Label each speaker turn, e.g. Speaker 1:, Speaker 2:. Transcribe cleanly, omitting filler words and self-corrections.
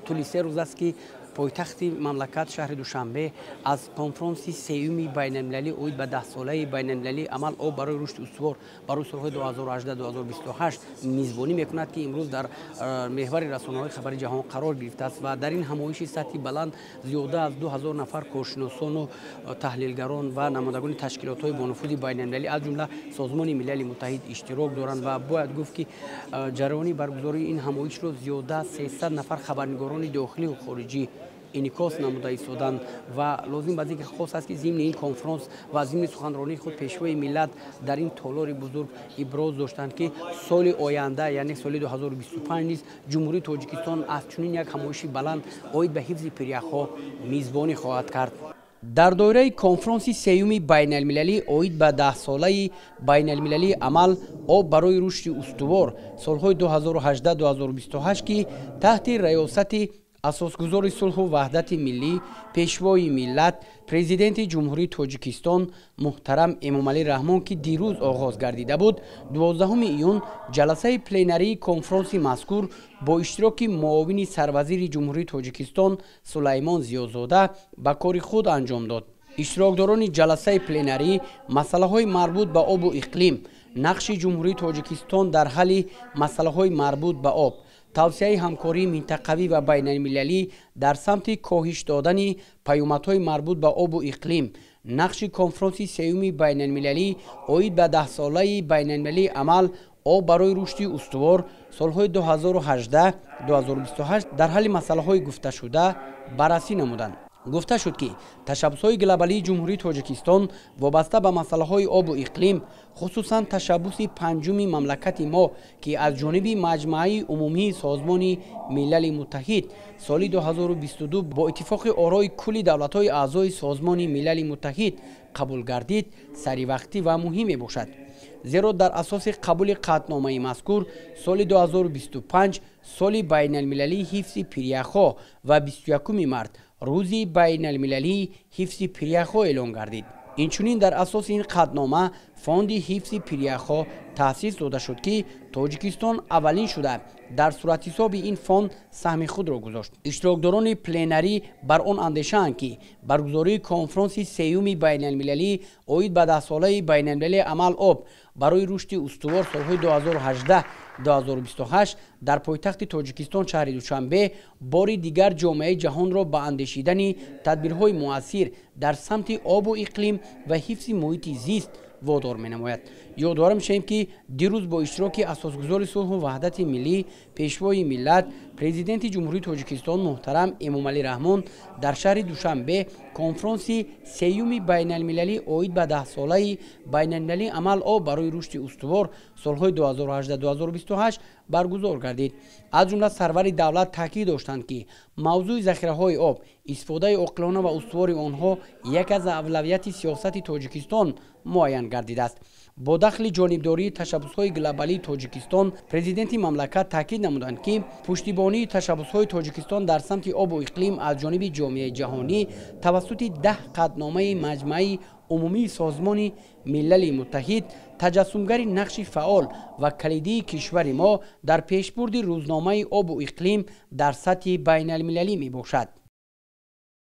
Speaker 1: طول 3 روز است که پایتخت مملکت شهر دوشنبه از کنفرانس سیوم بین المللی اوید به 10 ساله بین المللی عمل او برای رشد استوار برای سالهای 2018-2028 میزبانی میکند که امروز در محور رسانه‌های خبری جهان قرار گرفته است و در این همایش سطحی بلند زیاده از 2000 نفر کارشناسان و تحلیلگران و نمایندگان تشکیلات‌های با نفوذ بین المللی از جمله سازمان ملل متحد اشتراک دارند و باید گفت که جریان برگزاری این همایش را زیاده از 300 نفر خبرنگاران داخلی و خارجی انعکاس نموده ایستادند و لازم به ذکر خاص است که ضمن این کنفرانس و ضمن سخنرانی خود پیشوای ملت در این تالار بزرگ ابراز داشتند که سال آینده یعنی سال 2025 نیز جمهوری تاجیکستان از چنین یک همایش بلند اوید به حفظ پریخ‌ها میزبانی خواهد کرد. در دوره کنفرانس سیوم بین المللی اوید به 10 ساله بین المللی عمل او برای رشد استوار سالهای 2018-2028 که تحت ریاست اساسگزار صلح و وحدت ملی پیشوای ملت پرزیدنت جمهوری تاجیکستان محترم امامعلی رحمان که دیروز آغاز گردیده بود 12 ایون جلسه پلنری کنفرانس مذکور با اشتراک معاون سروزیر جمهوری تاجیکستان سلیمان زیازاده به کار خود انجام داد. اشتراکداران جلسه پلنری مسئله های مربوط به آب و اقلیم، نقش جمهوری تاجیکستان در حل مسئله های مربوط به آب، توسعه همکاری منطقوی و بین المللی در سمت کاهش دادن پیامدهای مربوط به آب و اقلیم، نقش کنفرانس سیوم بین المللی اوید به 10 ساله بین المللی عمل او برای رشد استوار سالهای 2018-2028 در حل مسئله های گفته شده بررسی نمودند. گفته شد که تشبس‌های گلوبالی جمهوری تاجیکستان وابسته به مسئله‌های آب و اقلیم خصوصا تشبس پنجم مملکت ما که از جانب مجمع عمومی سازمان ملل متحد سال 2022 با اتفاق آرای کل دولت‌های اعضای سازمان ملل متحد قبول گردید سری وقتی و مهم باشد، زیرا در اساس قبول قطعنامه مذکور سال 2025 سال بین المللی حفظ پریخ‌ها و 21 مارس روزی بین المللی حفظ پریخ‌ها اعلام گردید. اینچنین در اساس این قطعنامه فوند حفظ پریخ‌ها تأسیس داده شد که تاجیکستان اولین شده در صورت حساب این فوند سهم خود را گذاشت. اشتراکداران پلنری بر آن اندیشه‌اند که برگزاری کنفرانس سیوم بین المللی اوید به 10 ساله بین المللی عمل آب برای رشد استوار سالهای 2018-2028 در پایتخت تاجیکستان شهر دوشنبه بار دیگر جامعه جهان را به اندیشیدن تدبیرهای مؤثر در سمت آب و اقلیم و حفظ محیط زیست وادار می‌نماید. یادآور می‌شویم که دیروز با اشتراک اساسگزار صلح و وحدت ملی پیشوای ملت پرزیدنت جمهوری تاجیکستان محترم امامعلی رحمان در شهر دوشنبه کنفرانس سیوم بین المللی اوید به 10 ساله بین المللی عمل آب برای رشد استوار سالهای 2018-2028 برگزار گردید. از جمله سرور دولت تاکید داشتند که موضوع ذخیره‌های آب، استفاده عاقلانه و استوار آنها یک از اولویت سیاست تاجیکستان معین گردیده است. با دخل جانبداری تشبس‌های گلوبالی تاجیکستان پرزیدنت مملکت تاکید نمودند که پشتیبانی تشبس‌های تاجیکستان در سمت آب و اقلیم از جانب جامعه جهانی توسط 10 قطعنامه مجمع عمومی سازمان ملل متحد تجسمگر نقش فعال و کلیدی کشور ما در پیشبرد روزنامه آب و اقلیم در سطح بین المللی می باشد.